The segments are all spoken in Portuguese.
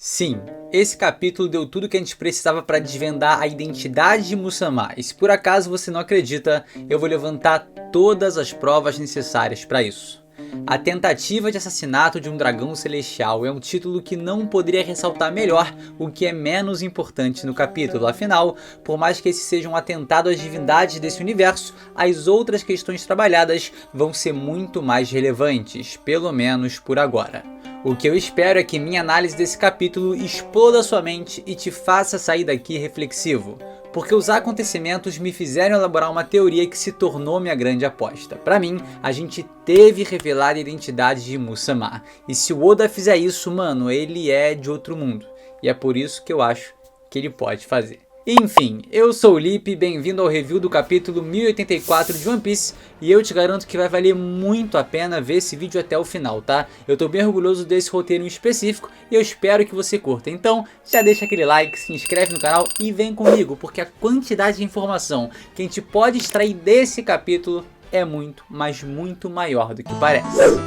Sim, esse capítulo deu tudo que a gente precisava para desvendar a identidade de Muzama, e se por acaso você não acredita, eu vou levantar todas as provas necessárias para isso. A tentativa de assassinato de um dragão celestial é um título que não poderia ressaltar melhor o que é menos importante no capítulo, afinal, por mais que esse seja um atentado às divindades desse universo, as outras questões trabalhadas vão ser muito mais relevantes, pelo menos por agora. O que eu espero é que minha análise desse capítulo exploda sua mente e te faça sair daqui reflexivo, porque os acontecimentos me fizeram elaborar uma teoria que se tornou minha grande aposta. Para mim, a gente teve revelar a identidade de Muzama, e se o Oda fizer isso, mano, ele é de outro mundo, e é por isso que eu acho que ele pode fazer. Enfim, eu sou o Lipe, bem-vindo ao review do capítulo 1084 de One Piece, e eu te garanto que vai valer muito a pena ver esse vídeo até o final, tá? Eu tô bem orgulhoso desse roteiro em específico e eu espero que você curta. Então, já deixa aquele like, se inscreve no canal e vem comigo, porque a quantidade de informação que a gente pode extrair desse capítulo é muito, mas muito maior do que parece.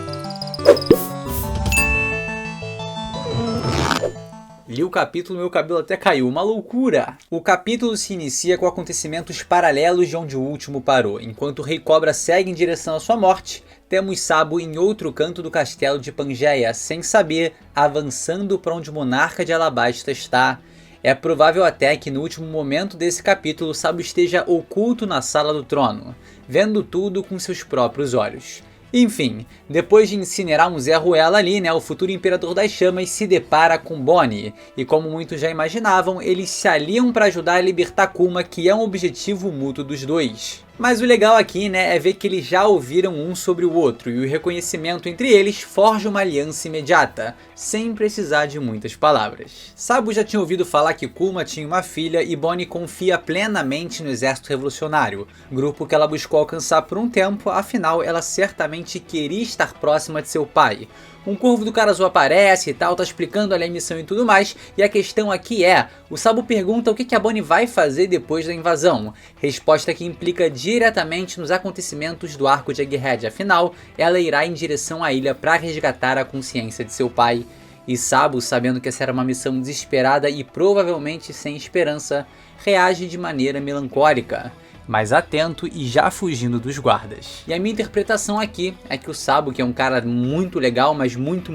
Li o capítulo, meu cabelo até caiu, uma loucura! O capítulo se inicia com acontecimentos paralelos de onde o último parou. Enquanto o Rei Cobra segue em direção à sua morte, temos Sabo em outro canto do castelo de Pangeia, sem saber, avançando para onde o monarca de Alabasta está. É provável até que no último momento desse capítulo, Sabo esteja oculto na sala do trono, vendo tudo com seus próprios olhos. Enfim, depois de incinerar um Zé Ruela ali, o futuro Imperador das Chamas se depara com Bonnie, e como muitos já imaginavam, eles se aliam para ajudar a libertar Kuma, que é um objetivo mútuo dos dois. Mas o legal aqui, é ver que eles já ouviram um sobre o outro, e o reconhecimento entre eles forja uma aliança imediata, sem precisar de muitas palavras. Sabo já tinha ouvido falar que Kuma tinha uma filha e Bonnie confia plenamente no exército revolucionário, grupo que ela buscou alcançar por um tempo, afinal ela certamente queria estar próxima de seu pai. Um corvo do Karazu aparece e tal, tá explicando ali a missão e tudo mais, e a questão aqui é, o Sabo pergunta o que a Bonnie vai fazer depois da invasão, resposta que implica diretamente nos acontecimentos do arco de Egghead, afinal, ela irá em direção à ilha para resgatar a consciência de seu pai, e Sabo, sabendo que essa era uma missão desesperada e provavelmente sem esperança, reage de maneira melancólica, mas atento e já fugindo dos guardas. E a minha interpretação aqui é que o Sabo, que é um cara muito legal, mas muito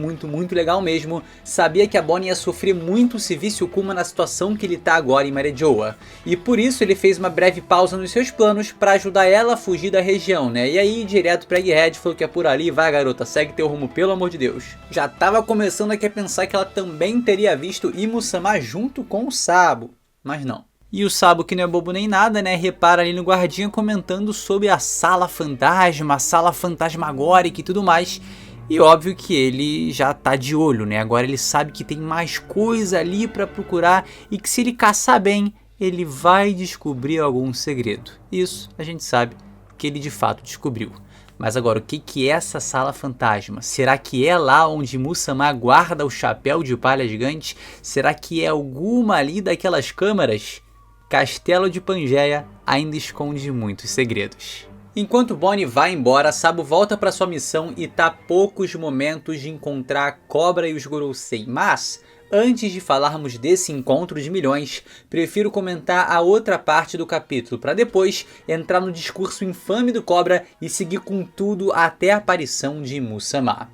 legal mesmo, sabia que a Bonnie ia sofrer muito se visse o Kuma na situação que ele tá agora em Marejoa. E por isso ele fez uma breve pausa nos seus planos para ajudar ela a fugir da região, E aí direto pra Egghead, falou que é por ali, vai garota, segue teu rumo pelo amor de Deus. Já tava começando aqui a pensar que ela também teria visto Imu-sama junto com o Sabo, mas não. E o Sabo, que não é bobo nem nada, repara ali no guardinha comentando sobre a sala fantasma, a sala fantasmagórica e tudo mais. E óbvio que ele já tá de olho, Agora ele sabe que tem mais coisa ali pra procurar e que se ele caçar bem, ele vai descobrir algum segredo. Isso a gente sabe que ele de fato descobriu. Mas agora, o que é essa sala fantasma? Será que é lá onde Muzama guarda o chapéu de palha gigante? Será que é alguma ali daquelas câmaras? Castelo de Pangeia ainda esconde muitos segredos. Enquanto Bonnie vai embora, Sabo volta para sua missão e tá a poucos momentos de encontrar a Cobra e os Gorosei. Mas, antes de falarmos desse encontro de milhões, prefiro comentar a outra parte do capítulo, para depois entrar no discurso infame do Cobra e seguir com tudo até a aparição de Muzama.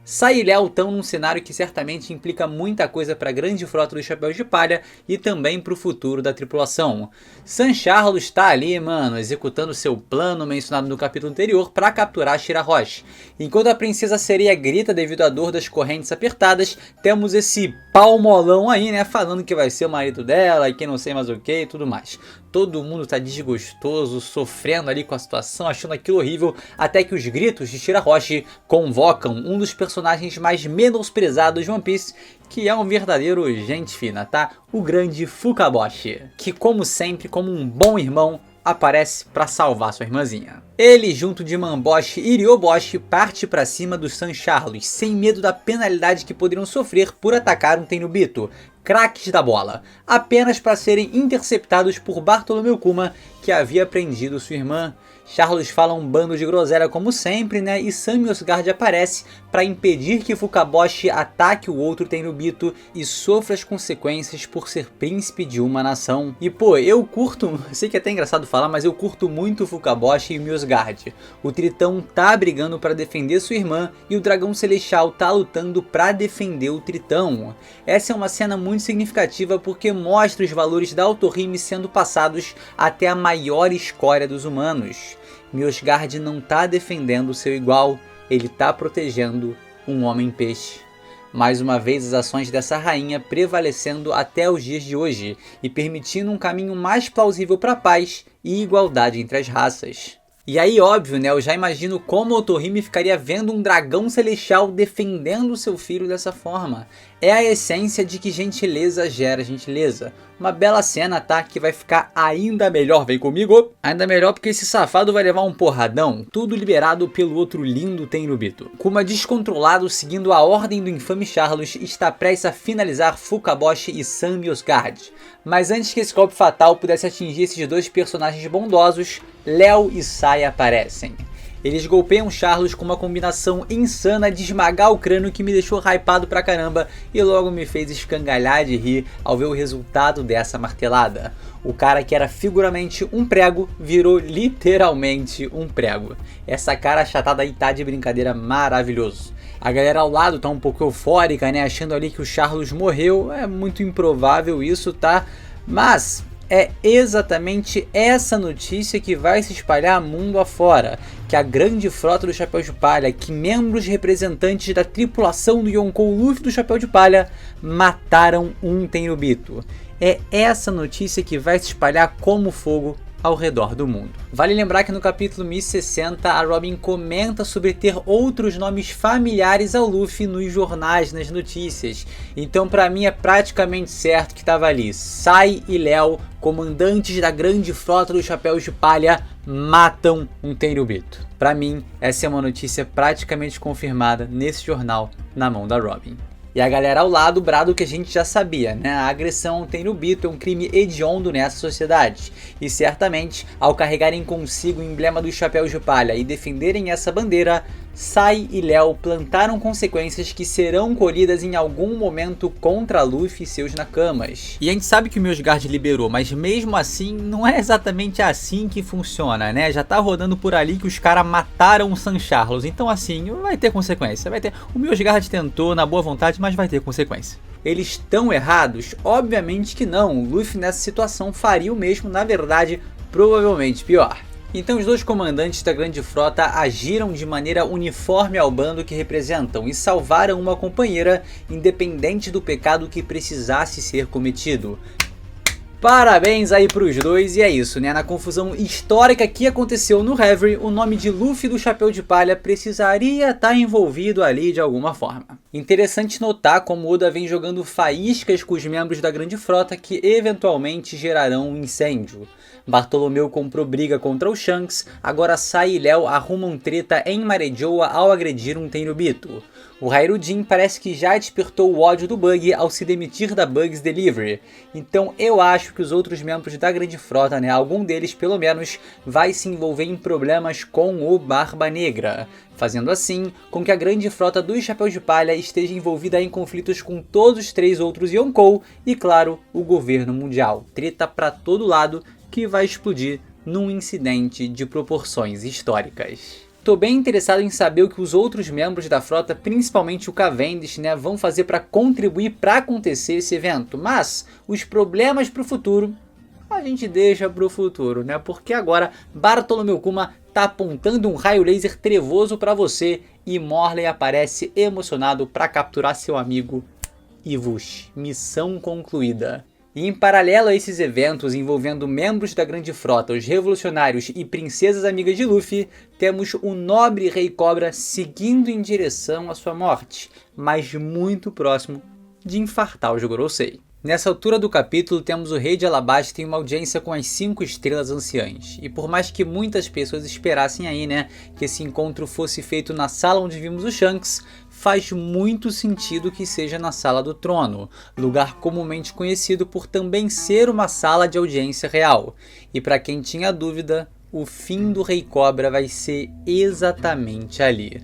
Sai e Léo estão num cenário que certamente implica muita coisa para a grande frota dos Chapéus de Palha e também para o futuro da tripulação. San Carlos está ali, executando seu plano mencionado no capítulo anterior para capturar Shirahoshi. Enquanto a princesa Sereia grita devido à dor das correntes apertadas, temos esse palmolão aí, falando que vai ser o marido dela e que não sei mais o que e tudo mais. Todo mundo tá desgostoso, sofrendo ali com a situação, achando aquilo horrível, até que os gritos de Shirahoshi convocam um dos personagens mais menosprezados de One Piece, que é um verdadeiro gente fina, tá? O grande Fukaboshi, que como sempre, como um bom irmão, aparece para salvar sua irmãzinha. Ele, junto de Manboshi e Ryoboshi, parte para cima dos San Carlos, sem medo da penalidade que poderiam sofrer por atacar um Tenryubito, craques da bola, apenas para serem interceptados por Bartolomeu Kuma, que havia prendido sua irmã. Carlos fala um bando de groselha como sempre, e Sam Osgard aparece para impedir que Fukaboshi ataque o outro Tenryubito e sofra as consequências por ser príncipe de uma nação. E pô, eu curto, sei que é até engraçado falar, mas eu curto muito o Fukaboshi e o Mjosgard. O Tritão tá brigando para defender sua irmã e o Dragão Celestial tá lutando para defender o Tritão. Essa é uma cena muito significativa porque mostra os valores da Autohime sendo passados até a maior escória dos humanos. Mjosgard não tá defendendo seu igual, ele tá protegendo um homem-peixe. Mais uma vez as ações dessa rainha prevalecendo até os dias de hoje e permitindo um caminho mais plausível para a paz e igualdade entre as raças. E aí, óbvio, né, eu já imagino como Autohime ficaria vendo um dragão celestial defendendo seu filho dessa forma. É a essência de que gentileza gera gentileza. Uma bela cena, tá? Que vai ficar ainda melhor, vem comigo? Ainda melhor porque esse safado vai levar um porradão, tudo liberado pelo outro lindo Tenryubito. Kuma descontrolado, seguindo a ordem do infame Charlos, está prestes a finalizar Fukaboshi e Sam Mjosgard. Mas antes que esse golpe fatal pudesse atingir esses dois personagens bondosos, Léo e Sai aparecem. Eles golpeiam Charlos com uma combinação insana de esmagar o crânio que me deixou hypado pra caramba e logo me fez escangalhar de rir ao ver o resultado dessa martelada. O cara que era figuramente um prego virou literalmente um prego. Essa cara achatada aí tá de brincadeira maravilhoso. A galera ao lado tá um pouco eufórica, né, achando ali que o Charlos morreu. É muito improvável isso, tá? Mas é exatamente essa notícia que vai se espalhar mundo afora, que a grande frota do Chapéu de Palha, que membros representantes da tripulação do Yonkou Luffy do Chapéu de Palha mataram um Tenryubito. É essa notícia que vai se espalhar como fogo ao redor do mundo. Vale lembrar que no capítulo 1060 a Robin comenta sobre ter outros nomes familiares ao Luffy nos jornais, nas notícias. Então pra mim é praticamente certo que estava ali Sai e Léo, comandantes da grande frota dos Chapéus de Palha, matam um Tenryubito. Pra mim essa é uma notícia praticamente confirmada nesse jornal na mão da Robin. E a galera ao lado brada o que a gente já sabia, né? A agressão ao Tenryubito é um crime hediondo nessa sociedade. E certamente, ao carregarem consigo o emblema dos Chapéus de Palha e defenderem essa bandeira, Sai e Léo plantaram consequências que serão colhidas em algum momento contra Luffy e seus nakamas. E a gente sabe que o Mjosgard liberou, mas mesmo assim não é exatamente assim que funciona, né? Já tá rodando por ali que os caras mataram o San Charlos, então assim, vai ter consequência, vai ter. O Mjosgard tentou na boa vontade, mas vai ter consequência. Eles estão errados? Obviamente que não, o Luffy nessa situação faria o mesmo, na verdade, provavelmente pior. Então os dois comandantes da grande frota agiram de maneira uniforme ao bando que representam e salvaram uma companheira, independente do pecado que precisasse ser cometido. Parabéns aí pros dois, e é isso, né? Na confusão histórica que aconteceu no Reverie, o nome de Luffy do Chapéu de Palha precisaria estar envolvido ali de alguma forma. Interessante notar como Oda vem jogando faíscas com os membros da grande frota que eventualmente gerarão um incêndio. Bartolomeu comprou briga contra o Shanks, agora Sai e Léo arrumam treta em Marejoa ao agredir um Tenryubito. O Hairudin parece que já despertou o ódio do Bug ao se demitir da Bugs Delivery. Então eu acho que os outros membros da grande frota, né, algum deles pelo menos, vai se envolver em problemas com o Barba Negra, fazendo assim com que a grande frota dos Chapéus de Palha esteja envolvida em conflitos com todos os três outros Yonkou e, claro, o governo mundial. Treta pra todo lado que vai explodir num incidente de proporções históricas. Tô bem interessado em saber o que os outros membros da frota, principalmente o Cavendish, né, vão fazer para contribuir para acontecer esse evento. Mas os problemas para o futuro a gente deixa para o futuro, né? Porque agora Bartolomeu Kuma tá apontando um raio laser trevoso para você e Morley aparece emocionado para capturar seu amigo Ivush. Missão concluída. E em paralelo a esses eventos envolvendo membros da grande frota, os revolucionários e princesas amigas de Luffy, temos o nobre Rei Cobra seguindo em direção à sua morte, mas muito próximo de infartar o Jogorosei. Nessa altura do capítulo temos o Rei de Alabasta em uma audiência com as 5 estrelas anciãs. E por mais que muitas pessoas esperassem aí, né, que esse encontro fosse feito na sala onde vimos o Shanks, faz muito sentido que seja na Sala do Trono, lugar comumente conhecido por também ser uma sala de audiência real. E para quem tinha dúvida, o fim do Rei Cobra vai ser exatamente ali.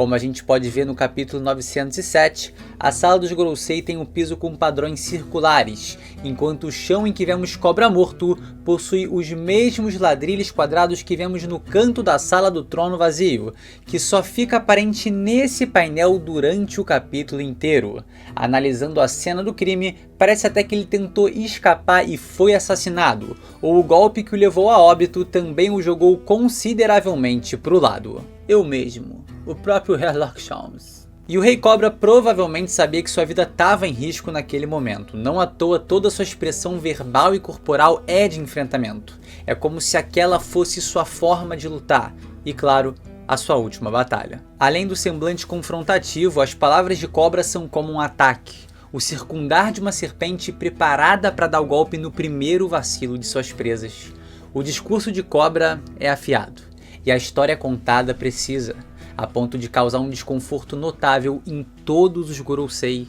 Como a gente pode ver no capítulo 907, a sala dos Gorosei tem um piso com padrões circulares, enquanto o chão em que vemos Cobra Morto possui os mesmos ladrilhos quadrados que vemos no canto da sala do trono vazio, que só fica aparente nesse painel durante o capítulo inteiro. Analisando a cena do crime, parece até que ele tentou escapar e foi assassinado, ou o golpe que o levou a óbito também o jogou consideravelmente para o lado. Eu mesmo, o próprio Sherlock Holmes. E o Rei Cobra provavelmente sabia que sua vida estava em risco naquele momento. Não à toa toda sua expressão verbal e corporal é de enfrentamento. É como se aquela fosse sua forma de lutar. E claro, a sua última batalha. Além do semblante confrontativo, as palavras de Cobra são como um ataque. O circundar de uma serpente preparada para dar o golpe no primeiro vacilo de suas presas. O discurso de Cobra é afiado. E a história contada precisa, a ponto de causar um desconforto notável em todos os Gorosei.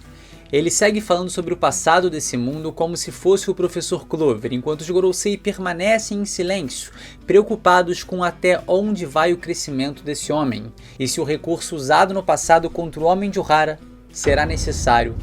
Ele segue falando sobre o passado desse mundo como se fosse o Professor Clover, enquanto os Gorosei permanecem em silêncio, preocupados com até onde vai o crescimento desse homem, e se o recurso usado no passado contra o Homem de Ohara será necessário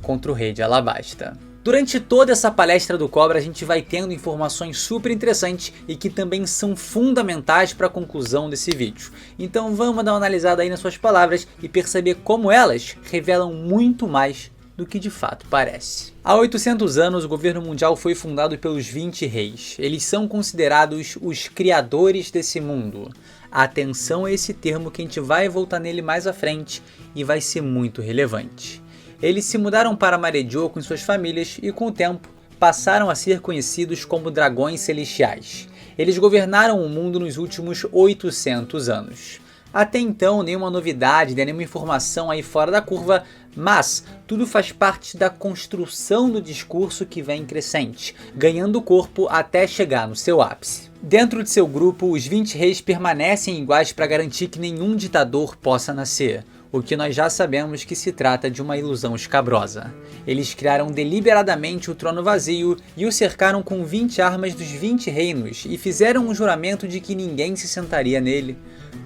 contra o Rei de Alabasta. Durante toda essa palestra do Cobra, a gente vai tendo informações super interessantes e que também são fundamentais para a conclusão desse vídeo. Então vamos dar uma analisada aí nas suas palavras e perceber como elas revelam muito mais do que de fato parece. Há 800 anos, o governo mundial foi fundado pelos 20 reis. Eles são considerados os criadores desse mundo. Atenção a esse termo que a gente vai voltar nele mais à frente e vai ser muito relevante. Eles se mudaram para Marejou com suas famílias e, com o tempo, passaram a ser conhecidos como dragões celestiais. Eles governaram o mundo nos últimos 800 anos. Até então, nenhuma novidade, nenhuma informação aí fora da curva, mas tudo faz parte da construção do discurso que vem crescente, ganhando corpo até chegar no seu ápice. Dentro de seu grupo, os 20 reis permanecem iguais para garantir que nenhum ditador possa nascer. O que nós já sabemos que se trata de uma ilusão escabrosa. Eles criaram deliberadamente o trono vazio e o cercaram com 20 armas dos 20 reinos e fizeram um juramento de que ninguém se sentaria nele.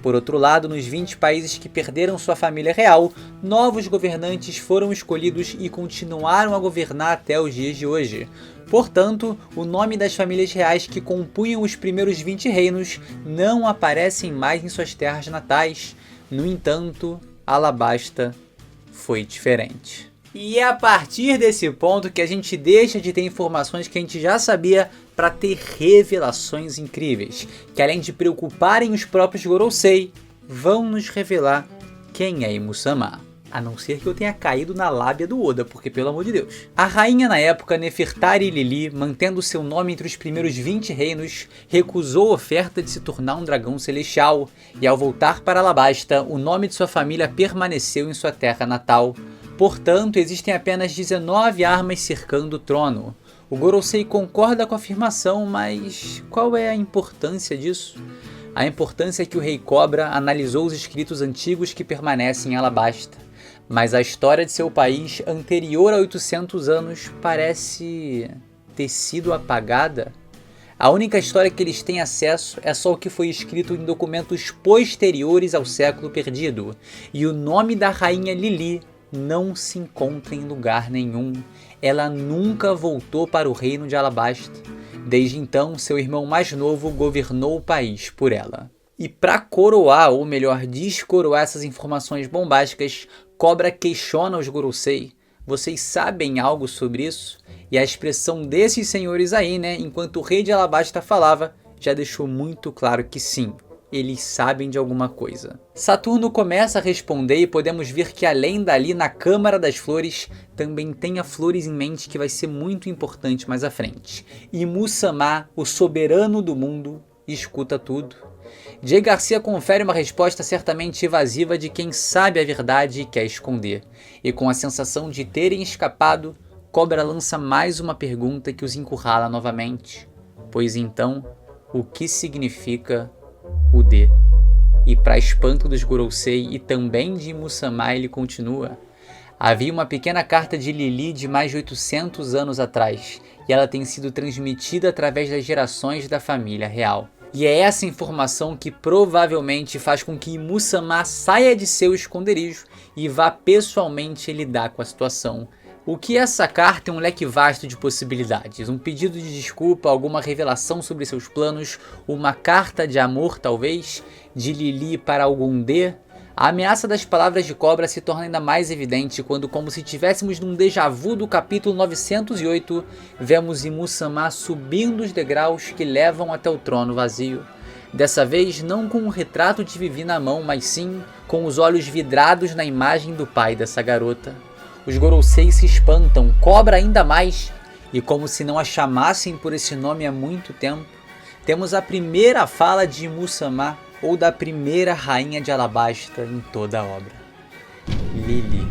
Por outro lado, nos 20 países que perderam sua família real, novos governantes foram escolhidos e continuaram a governar até os dias de hoje. Portanto, o nome das famílias reais que compunham os primeiros 20 reinos não aparecem mais em suas terras natais. No entanto, Alabasta foi diferente. E é a partir desse ponto que a gente deixa de ter informações que a gente já sabia para ter revelações incríveis, que além de preocuparem os próprios Gorosei, vão nos revelar quem é Imusama. A não ser que eu tenha caído na lábia do Oda, porque pelo amor de Deus. A rainha na época, Nefertari Lili, mantendo seu nome entre os primeiros 20 reinos, recusou a oferta de se tornar um dragão celestial, e ao voltar para Alabasta, o nome de sua família permaneceu em sua terra natal. Portanto, existem apenas 19 armas cercando o trono. O Gorosei concorda com a afirmação, mas qual é a importância disso? A importância é que o Rei Cobra analisou os escritos antigos que permanecem em Alabasta. Mas a história de seu país, anterior a 800 anos, parece ter sido apagada. A única história que eles têm acesso é só o que foi escrito em documentos posteriores ao século perdido. E o nome da rainha Lili não se encontra em lugar nenhum. Ela nunca voltou para o reino de Alabasta. Desde então, seu irmão mais novo governou o país por ela. E para coroar, ou melhor, descoroar essas informações bombásticas, Cobra questiona os Gorosei. Vocês sabem algo sobre isso? E a expressão desses senhores aí, né, enquanto o rei de Alabasta falava, já deixou muito claro que sim, eles sabem de alguma coisa. Saturno começa a responder e podemos ver que além dali na Câmara das Flores, também tem a Flores em mente que vai ser muito importante mais à frente. E Imusama, o soberano do mundo, escuta tudo. Jay Garcia confere uma resposta certamente evasiva de quem sabe a verdade e quer esconder. E com a sensação de terem escapado, Cobra lança mais uma pergunta que os encurrala novamente. Pois então, o que significa o D? E para espanto dos Gorosei e também de Imusama, ele continua. Havia uma pequena carta de Lili de mais de 800 anos atrás, e ela tem sido transmitida através das gerações da família real. E é essa informação que provavelmente faz com que Musamá saia de seu esconderijo e vá pessoalmente lidar com a situação. O que essa carta é um leque vasto de possibilidades, um pedido de desculpa, alguma revelação sobre seus planos, uma carta de amor talvez, de Lily para algum D. A ameaça das palavras de cobra se torna ainda mais evidente quando, como se estivéssemos num déjà vu do capítulo 908, vemos Musamá subindo os degraus que levam até o trono vazio. Dessa vez não com um retrato de Vivi na mão, mas sim com os olhos vidrados na imagem do pai dessa garota. Os Gorosei se espantam, cobra ainda mais, e como se não a chamassem por esse nome há muito tempo, temos a primeira fala de Musamá, ou da primeira rainha de Alabasta em toda a obra. Lily.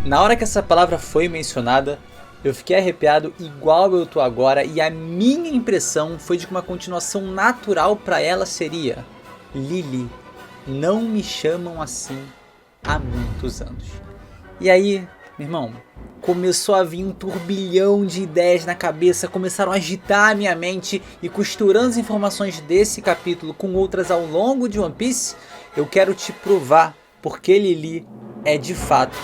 Na hora que essa palavra foi mencionada, eu fiquei arrepiado igual eu tô agora, e a minha impressão foi de que uma continuação natural para ela seria: Lily, não me chamam assim há muitos anos. E aí, meu irmão, começou a vir um turbilhão de ideias na cabeça, começaram a agitar a minha mente, e costurando as informações desse capítulo com outras ao longo de One Piece, eu quero te provar porque Lily é de fato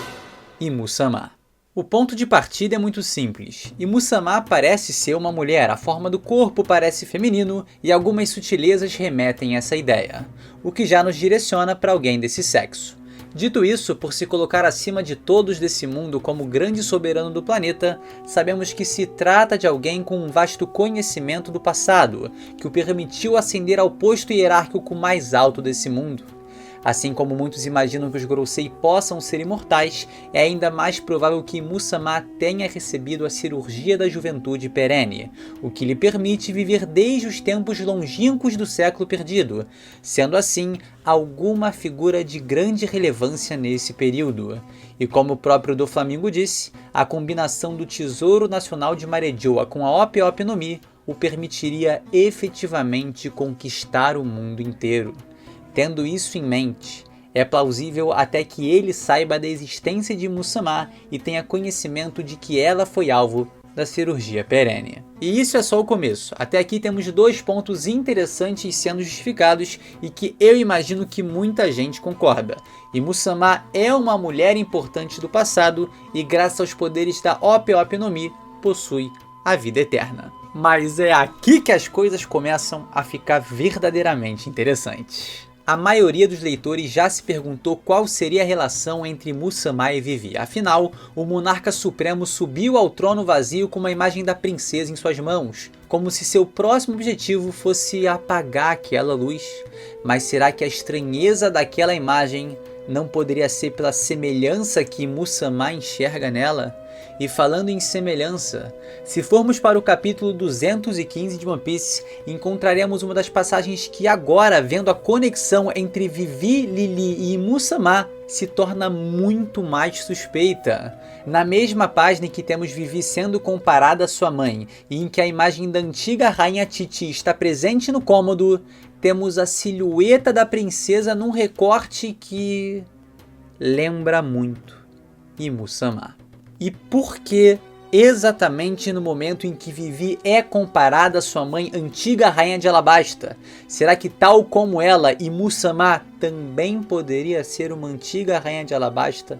Musamá. O ponto de partida é muito simples. Musamá parece ser uma mulher, a forma do corpo parece feminino e algumas sutilezas remetem a essa ideia, o que já nos direciona para alguém desse sexo. Dito isso, por se colocar acima de todos desse mundo como grande soberano do planeta, sabemos que se trata de alguém com um vasto conhecimento do passado, que o permitiu ascender ao posto hierárquico mais alto desse mundo. Assim como muitos imaginam que os Gorosei possam ser imortais, é ainda mais provável que Musamá tenha recebido a cirurgia da juventude perene, o que lhe permite viver desde os tempos longínquos do século perdido, sendo assim alguma figura de grande relevância nesse período. E como o próprio Doflamingo disse, a combinação do Tesouro Nacional de Marejoa com a Ope Ope no Mi o permitiria efetivamente conquistar o mundo inteiro. Tendo isso em mente, é plausível até que ele saiba da existência de Musamá e tenha conhecimento de que ela foi alvo da cirurgia perene. E isso é só o começo. Até aqui temos 2 pontos interessantes sendo justificados e que eu imagino que muita gente concorda. Musamá é uma mulher importante do passado e, graças aos poderes da Ope Ope no Mi, possui a vida eterna. Mas é aqui que as coisas começam a ficar verdadeiramente interessantes. A maioria dos leitores já se perguntou qual seria a relação entre Musamá e Vivi. Afinal, o monarca supremo subiu ao trono vazio com uma imagem da princesa em suas mãos, como se seu próximo objetivo fosse apagar aquela luz. Mas será que a estranheza daquela imagem não poderia ser pela semelhança que Musamá enxerga nela? E falando em semelhança, se formos para o capítulo 215 de One Piece, encontraremos uma das passagens que agora, vendo a conexão entre Vivi, Lily e Musamá, se torna muito mais suspeita. Na mesma página em que temos Vivi sendo comparada à sua mãe, e em que a imagem da antiga rainha Titi está presente no cômodo, temos a silhueta da princesa num recorte que lembra muito Musamá. E por que exatamente no momento em que Vivi é comparada à sua mãe, antiga rainha de Alabasta? Será que, tal como ela, Musamá também poderia ser uma antiga rainha de Alabasta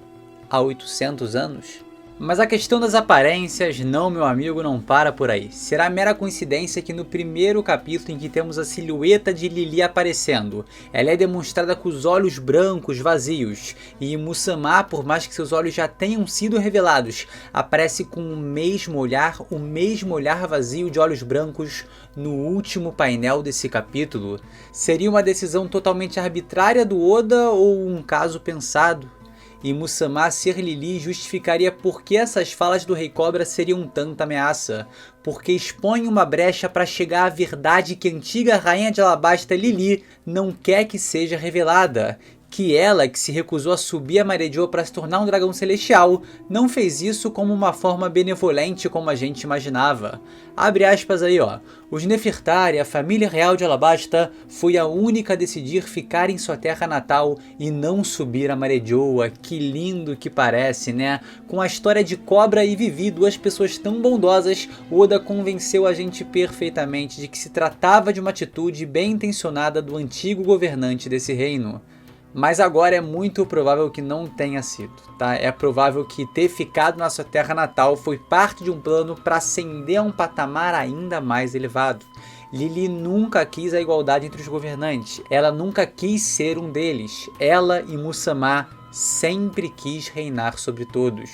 há 800 anos? Mas a questão das aparências, não, meu amigo, não para por aí. Será mera coincidência que no primeiro capítulo em que temos a silhueta de Lily aparecendo, ela é demonstrada com os olhos brancos vazios, e Musamá, por mais que seus olhos já tenham sido revelados, aparece com o mesmo olhar vazio de olhos brancos no último painel desse capítulo? Seria uma decisão totalmente arbitrária do Oda ou um caso pensado? E Musamá ser Lily justificaria por que essas falas do Rei Cobra seriam tanta ameaça, porque expõe uma brecha para chegar à verdade que a antiga rainha de Alabasta, Lily, não quer que seja revelada, que ela, que se recusou a subir a Marejoa para se tornar um dragão celestial, não fez isso como uma forma benevolente como a gente imaginava. Abre aspas aí, ó. Os Nefertari, a família real de Alabasta, foi a única a decidir ficar em sua terra natal e não subir a Marejoa. Que lindo que parece, né? Com a história de Cobra e Vivi, duas pessoas tão bondosas, Oda convenceu a gente perfeitamente de que se tratava de uma atitude bem intencionada do antigo governante desse reino. Mas agora é muito provável que não tenha sido, tá? É provável que ter ficado na sua terra natal foi parte de um plano para ascender a um patamar ainda mais elevado. Lily nunca quis a igualdade entre os governantes, ela nunca quis ser um deles. Ela e Moussama sempre quis reinar sobre todos,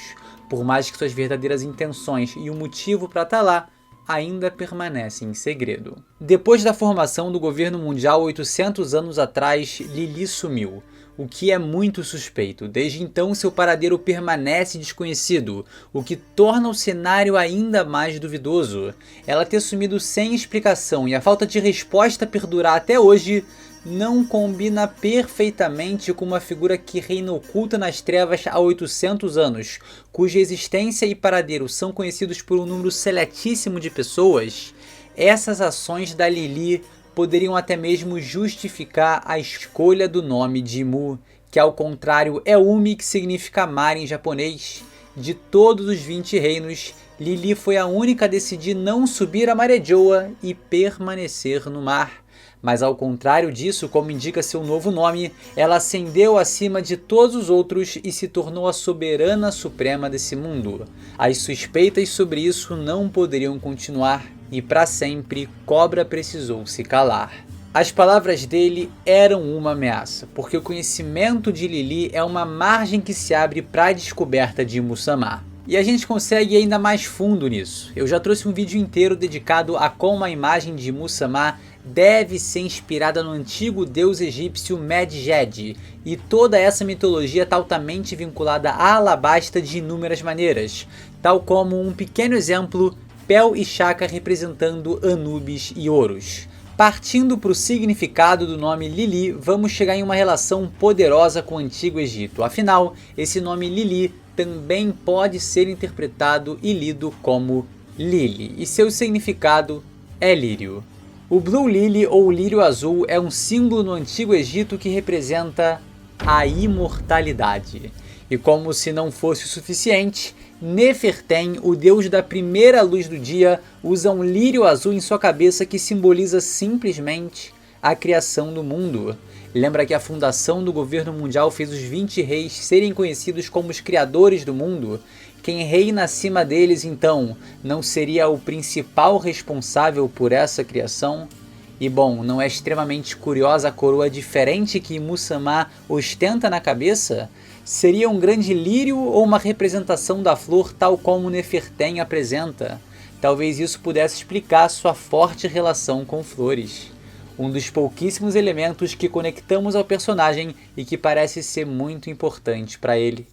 por mais que suas verdadeiras intenções e o motivo para estar lá ainda permanecem em segredo. Depois da formação do governo mundial 800 anos atrás, Lily sumiu, o que é muito suspeito. Desde então, seu paradeiro permanece desconhecido, o que torna o cenário ainda mais duvidoso. Ela ter sumido sem explicação e a falta de resposta perdurar até hoje não combina perfeitamente com uma figura que reina oculta nas trevas há 800 anos, cuja existência e paradeiro são conhecidos por um número seletíssimo de pessoas. Essas ações da Lily poderiam até mesmo justificar a escolha do nome de Mu, que ao contrário é Umi, que significa mar em japonês. De todos os 20 reinos, Lily foi a única a decidir não subir a Marejoa e permanecer no mar. Mas ao contrário disso, como indica seu novo nome, ela ascendeu acima de todos os outros e se tornou a soberana suprema desse mundo. As suspeitas sobre isso não poderiam continuar e para sempre Cobra precisou se calar. As palavras dele eram uma ameaça, porque o conhecimento de Lily é uma margem que se abre para a descoberta de Moussama. E a gente consegue ir ainda mais fundo nisso. Eu já trouxe um vídeo inteiro dedicado a como a imagem de Moussama deve ser inspirada no antigo deus egípcio Medjed, e toda essa mitologia está altamente vinculada a Alabasta de inúmeras maneiras, tal como um pequeno exemplo, Pel e Shaka representando Anubis e Horus. Partindo para o significado do nome Lily, vamos chegar em uma relação poderosa com o Antigo Egito. Afinal, esse nome Lily também pode ser interpretado e lido como Lily, e seu significado é lírio. O Blue Lily ou lírio azul é um símbolo no Antigo Egito que representa a imortalidade. E como se não fosse o suficiente, Nefertem, o deus da primeira luz do dia, usa um lírio azul em sua cabeça que simboliza simplesmente a criação do mundo. Lembra que a fundação do governo mundial fez os 20 reis serem conhecidos como os criadores do mundo? Quem reina acima deles, então, não seria o principal responsável por essa criação? E bom, não é extremamente curiosa a coroa diferente que Moussama ostenta na cabeça? Seria um grande lírio ou uma representação da flor tal como Nefertem apresenta? Talvez isso pudesse explicar sua forte relação com flores. Um dos pouquíssimos elementos que conectamos ao personagem e que parece ser muito importante para ele.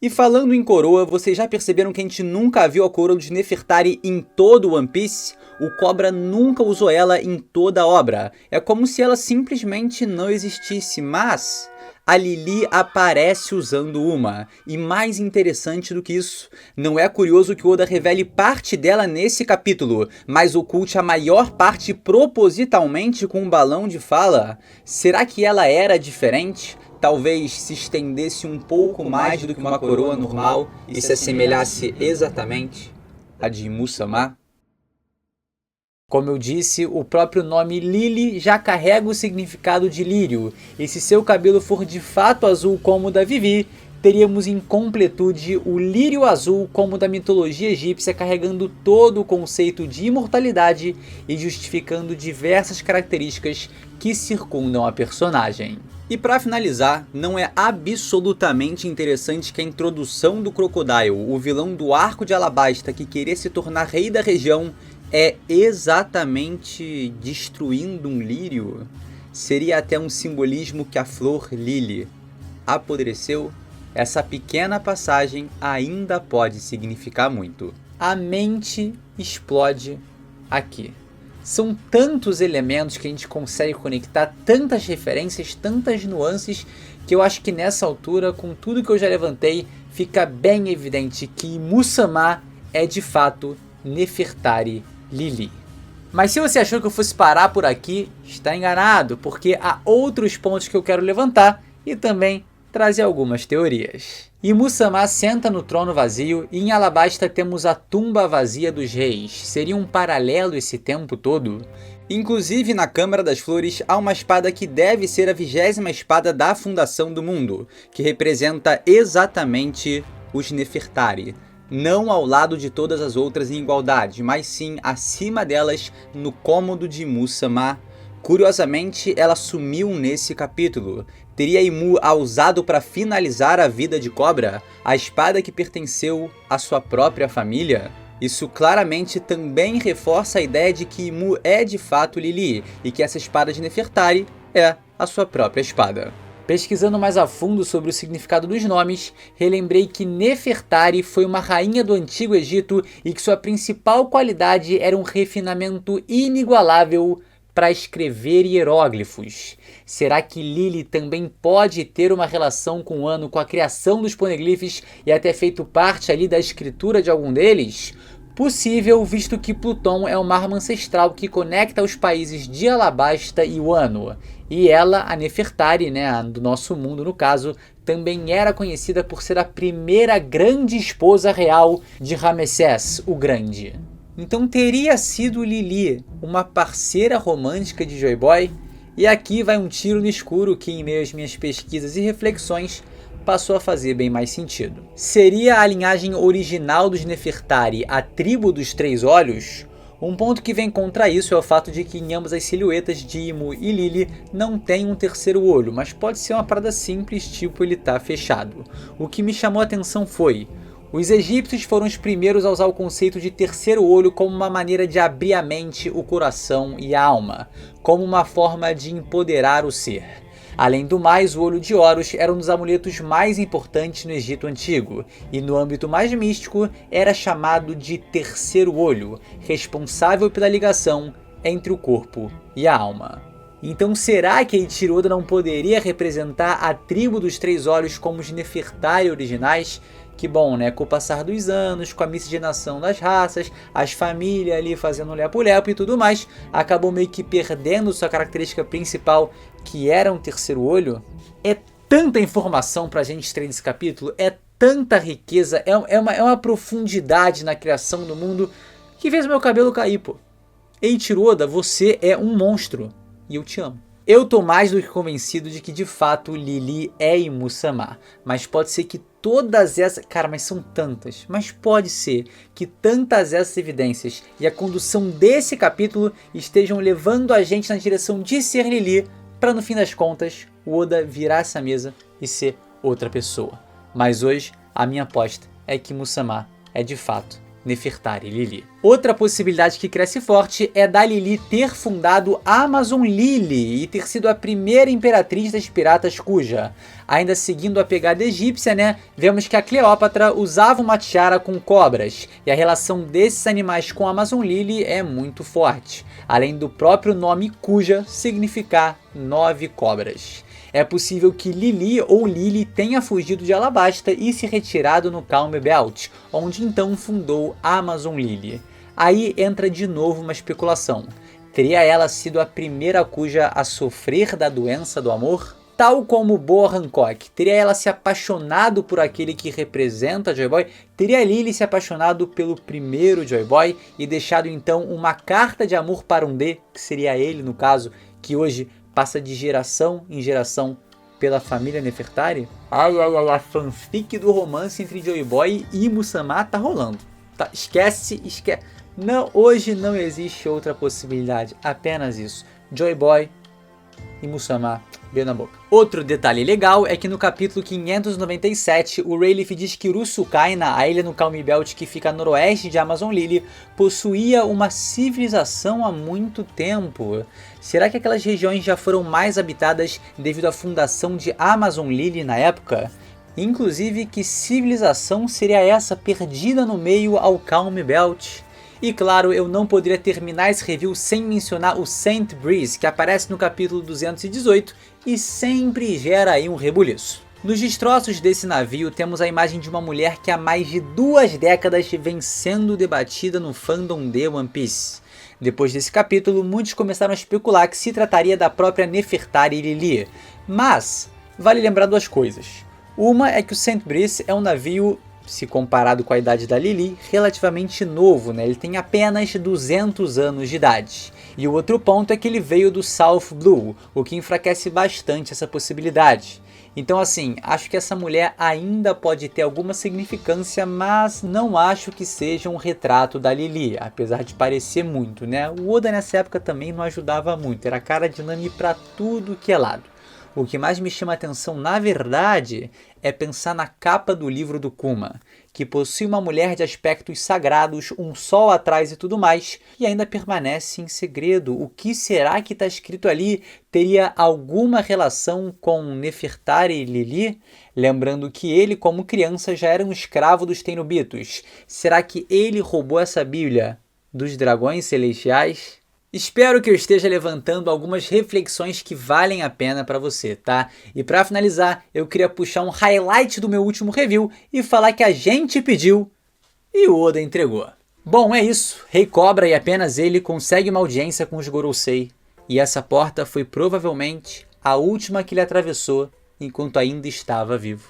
E falando em coroa, vocês já perceberam que a gente nunca viu a coroa de Nefertari em todo o One Piece? O Cobra nunca usou ela em toda a obra. É como se ela simplesmente não existisse, mas a Lily aparece usando uma. E mais interessante do que isso, não é curioso que Oda revele parte dela nesse capítulo, mas oculte a maior parte propositalmente com um balão de fala? Será que ela era diferente? Talvez se estendesse um pouco mais do que uma coroa normal e se assemelhasse exatamente à de Moussama? Como eu disse, o próprio nome Lily já carrega o significado de lírio, e se seu cabelo for de fato azul como o da Vivi, teríamos em completude o lírio azul como o da mitologia egípcia, carregando todo o conceito de imortalidade e justificando diversas características que circundam a personagem. E para finalizar, não é absolutamente interessante que a introdução do Crocodile, o vilão do arco de Alabasta que queria se tornar rei da região, é exatamente destruindo um lírio? Seria até um simbolismo que a flor Lily apodreceu? Essa pequena passagem ainda pode significar muito. A mente explode aqui. São tantos elementos que a gente consegue conectar, tantas referências, tantas nuances, que eu acho que nessa altura, com tudo que eu já levantei, fica bem evidente que Imu-sama é de fato Nefertari Lili. Mas se você achou que eu fosse parar por aqui, está enganado, porque há outros pontos que eu quero levantar e também trazer algumas teorias. Imu-sama senta no trono vazio e em Alabasta temos a tumba vazia dos reis. Seria um paralelo esse tempo todo? Inclusive na Câmara das Flores há uma espada que deve ser a 20ª espada da fundação do mundo, que representa exatamente os Nefertari. Não ao lado de todas as outras em igualdade, mas sim acima delas no cômodo de Imu-sama. Curiosamente, ela sumiu nesse capítulo. Teria Imu a usado para finalizar a vida de Cobra, a espada que pertenceu à sua própria família? Isso claramente também reforça a ideia de que Imu é de fato Lili, e que essa espada de Nefertari é a sua própria espada. Pesquisando mais a fundo sobre o significado dos nomes, relembrei que Nefertari foi uma rainha do Antigo Egito e que sua principal qualidade era um refinamento inigualável para escrever hieróglifos. Será que Lili também pode ter uma relação com o Ano, com a criação dos poneglyphs e até feito parte ali da escritura de algum deles? Possível, visto que Pluton é uma arma ancestral que conecta os países de Alabasta e Wano. E ela, a Nefertari, né, do nosso mundo no caso, também era conhecida por ser a primeira grande esposa real de Ramsés o Grande. Então teria sido Lili uma parceira romântica de Joy Boy? E aqui vai um tiro no escuro que, em meio às minhas pesquisas e reflexões, passou a fazer bem mais sentido. Seria a linhagem original dos Nefertari a tribo dos Três Olhos? Um ponto que vem contra isso é o fato de que em ambas as silhuetas de Imu e Lili não tem um terceiro olho, mas pode ser uma parada simples, tipo ele tá fechado. O que me chamou a atenção foi: os egípcios foram os primeiros a usar o conceito de terceiro olho como uma maneira de abrir a mente, o coração e a alma, como uma forma de empoderar o ser. Além do mais, o olho de Horus era um dos amuletos mais importantes no Egito Antigo, e no âmbito mais místico era chamado de terceiro olho, responsável pela ligação entre o corpo e a alma. Então será que Eiichiro Oda não poderia representar a tribo dos Três Olhos como os Nefertari originais? Que bom, né? Com o passar dos anos, com a miscigenação das raças, as famílias ali fazendo lepo-lepo e tudo mais, acabou meio que perdendo sua característica principal, que era um terceiro olho. É tanta informação pra gente extrair desse capítulo, é tanta riqueza, é uma profundidade na criação do mundo que fez o meu cabelo cair, pô. Eiichiro Oda, você é um monstro e eu te amo. Eu tô mais do que convencido de que de fato Lili é Imu-sama, mas pode ser que todas essas... Cara, mas são tantas. Mas pode ser que tantas essas evidências e a condução desse capítulo estejam levando a gente na direção de ser Lili, para no fim das contas o Oda virar essa mesa e ser outra pessoa. Mas hoje a minha aposta é que Imu-sama é de fato Nefertari Lili. Outra possibilidade que cresce forte é da Lili ter fundado Amazon Lily e ter sido a primeira imperatriz das piratas cuja, ainda seguindo a pegada egípcia, né, vemos que a Cleópatra usava uma tiara com cobras, e a relação desses animais com Amazon Lily é muito forte, além do próprio nome cuja significar 9 cobras. É possível que Lili ou Lily tenha fugido de Alabasta e se retirado no Calm Belt, onde então fundou Amazon Lily. Aí entra de novo uma especulação. Teria ela sido a primeira cuja a sofrer da doença do amor? Tal como Boa Hancock, teria ela se apaixonado por aquele que representa Joy Boy? Teria Lily se apaixonado pelo primeiro Joy Boy e deixado então uma carta de amor para um D, que seria ele no caso, que hoje passa de geração em geração pela família Nefertari? A fanfic do romance entre Joy Boy e Imu-sama tá rolando. Tá, esquece. Não, hoje não existe outra possibilidade, apenas isso. Joy Boy e Imu-sama, beijo na boca. Outro detalhe legal é que no capítulo 597, o Rayleigh diz que Urusukaina, a ilha no Calm Belt que fica a noroeste de Amazon Lily, possuía uma civilização há muito tempo. Será que aquelas regiões já foram mais habitadas devido à fundação de Amazon Lily na época? Inclusive, que civilização seria essa perdida no meio ao Calm Belt? E claro, eu não poderia terminar esse review sem mencionar o Saint Breeze, que aparece no capítulo 218 e sempre gera aí um rebuliço. Nos destroços desse navio temos a imagem de uma mulher que há mais de 2 décadas vem sendo debatida no fandom de One Piece. Depois desse capítulo, muitos começaram a especular que se trataria da própria Nefertari Lili. Mas, vale lembrar 2 coisas. Uma é que o Saint Breeze é um navio, se comparado com a idade da Lili, relativamente novo, né? Ele tem apenas 200 anos de idade. E o outro ponto é que ele veio do South Blue, o que enfraquece bastante essa possibilidade. Então assim, acho que essa mulher ainda pode ter alguma significância, mas não acho que seja um retrato da Lili, apesar de parecer muito, né? O Oda nessa época também não ajudava muito, era cara de Nami pra tudo que é lado. O que mais me chama a atenção, na verdade, é pensar na capa do livro do Kuma, que possui uma mulher de aspectos sagrados, um sol atrás e tudo mais, e ainda permanece em segredo. O que será que está escrito ali? Teria alguma relação com Nefertari Lili? Lembrando que ele, como criança, já era um escravo dos Tenryubitos. Será que ele roubou essa Bíblia dos dragões celestiais? Espero que eu esteja levantando algumas reflexões que valem a pena para você, tá? E para finalizar, eu queria puxar um highlight do meu último review e falar que a gente pediu e o Oda entregou. Bom, é isso. Rei Cobra e apenas ele consegue uma audiência com os Gorosei. E essa porta foi provavelmente a última que ele atravessou enquanto ainda estava vivo.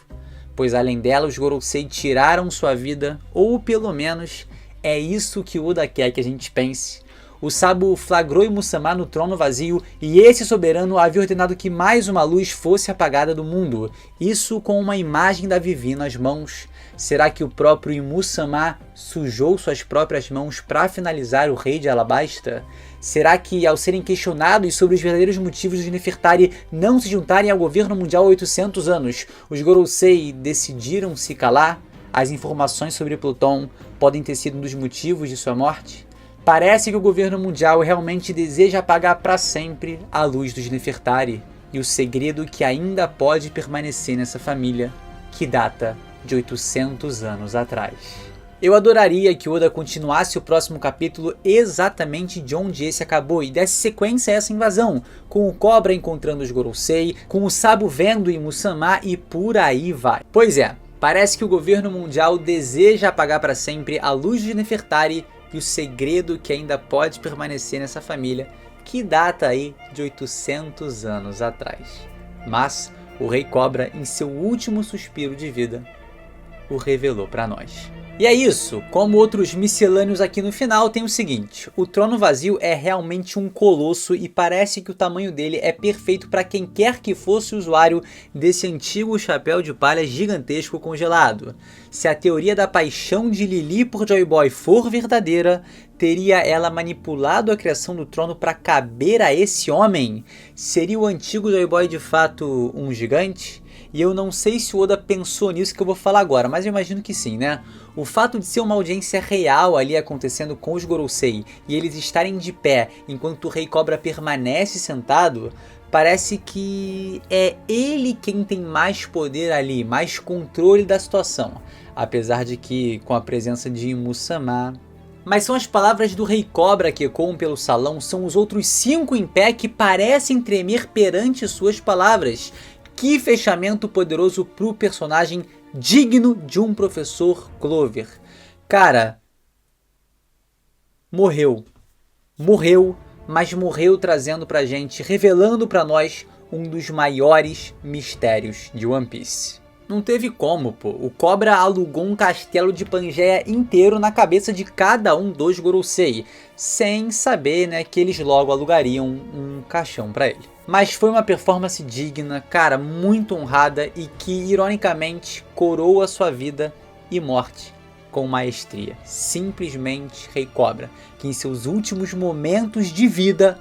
Pois além dela, os Gorosei tiraram sua vida, ou pelo menos é isso que o Oda quer que a gente pense. O Sabo flagrou Imu-sama no trono vazio e esse soberano havia ordenado que mais uma luz fosse apagada do mundo. Isso com uma imagem da Vivi nas mãos. Será que o próprio Imu-sama sujou suas próprias mãos para finalizar o rei de Alabasta? Será que, ao serem questionados sobre os verdadeiros motivos dos Nefertari não se juntarem ao governo mundial há 800 anos, os Gorosei decidiram se calar? As informações sobre Pluton podem ter sido um dos motivos de sua morte? Parece que o governo mundial realmente deseja apagar para sempre a luz dos Nefertari e o segredo que ainda pode permanecer nessa família, que data de 800 anos atrás. Eu adoraria que Oda continuasse o próximo capítulo exatamente de onde esse acabou e desse sequência a essa invasão, com o Cobra encontrando os Gorosei, com o Sabo vendo Imu-sama e por aí vai. Pois é, parece que o governo mundial deseja apagar para sempre a luz de Nefertari e o segredo que ainda pode permanecer nessa família, que data aí de 800 anos atrás. Mas o Rei Cobra, em seu último suspiro de vida, o revelou para nós. E é isso, como outros miscelâneos aqui no final, tem o seguinte: o trono vazio é realmente um colosso e parece que o tamanho dele é perfeito para quem quer que fosse usuário desse antigo chapéu de palha gigantesco congelado. Se a teoria da paixão de Lili por Joy Boy for verdadeira, teria ela manipulado a criação do trono para caber a esse homem? Seria o antigo Joy Boy de fato um gigante? E eu não sei se o Oda pensou nisso que eu vou falar agora, mas eu imagino que sim, né? O fato de ser uma audiência real ali acontecendo com os Gorosei e eles estarem de pé enquanto o Rei Cobra permanece sentado, parece que é ele quem tem mais poder ali, mais controle da situação. Apesar de que, com a presença de Imu-sama... Mas são as palavras do Rei Cobra que ecoam pelo salão, são os outros 5 em pé que parecem tremer perante suas palavras. Que fechamento poderoso pro personagem, digno de um professor Clover. Cara, morreu, mas morreu trazendo pra gente, revelando pra nós um dos maiores mistérios de One Piece. Não teve como, pô. O Cobra alugou um castelo de Pangeia inteiro na cabeça de cada um dos Gorosei, sem saber, né, que eles logo alugariam um caixão pra ele. Mas foi uma performance digna, cara, muito honrada e que, ironicamente, coroa sua vida e morte com maestria. Simplesmente Rei Cobra, que em seus últimos momentos de vida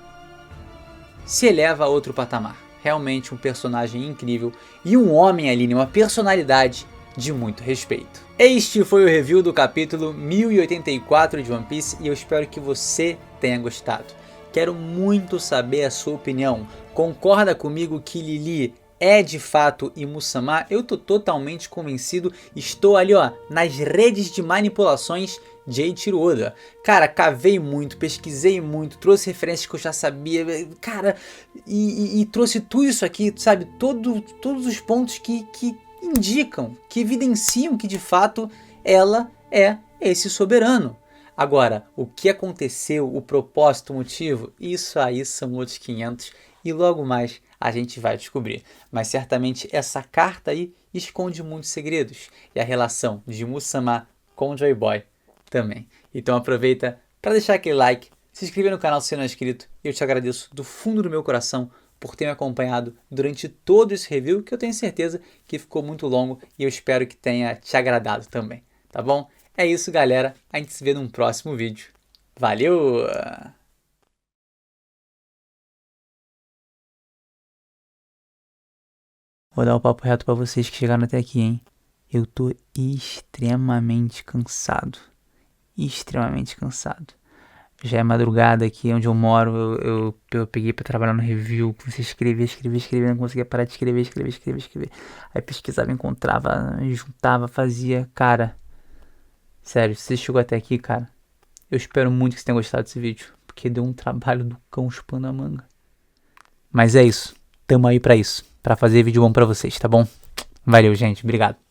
se eleva a outro patamar. Realmente um personagem incrível e um homem ali, uma personalidade de muito respeito. Este foi o review do capítulo 1084 de One Piece e eu espero que você tenha gostado. Quero muito saber a sua opinião. Concorda comigo que Lili é de fato Imusama, eu tô totalmente convencido. Estou ali, ó, nas redes de manipulações de Eiichiro Oda. Cara, cavei muito, pesquisei muito, trouxe referências que eu já sabia, cara, e trouxe tudo isso aqui, sabe? Todos os pontos que indicam, que evidenciam que de fato ela é esse soberano. Agora, o que aconteceu, o propósito, o motivo, isso aí são outros 500 e logo mais a gente vai descobrir. Mas certamente essa carta aí esconde muitos segredos e a relação de Musama com Joy Boy também. Então aproveita para deixar aquele like, se inscrever no canal se não é inscrito e eu te agradeço do fundo do meu coração por ter me acompanhado durante todo esse review, que eu tenho certeza que ficou muito longo e eu espero que tenha te agradado também, tá bom? É isso, galera. A gente se vê num próximo vídeo. Valeu! Vou dar o papo reto pra vocês que chegaram até aqui, hein? Eu tô extremamente cansado. Extremamente cansado. Já é madrugada aqui onde eu moro. Eu peguei pra trabalhar no review. Comecei a escrever. Não conseguia parar de escrever. Aí pesquisava, encontrava, juntava, fazia. Cara, sério, se você chegou até aqui, cara, eu espero muito que você tenha gostado desse vídeo. Porque deu um trabalho do cão chupando a manga. Mas é isso. Tamo aí pra isso. Pra fazer vídeo bom pra vocês, tá bom? Valeu, gente. Obrigado.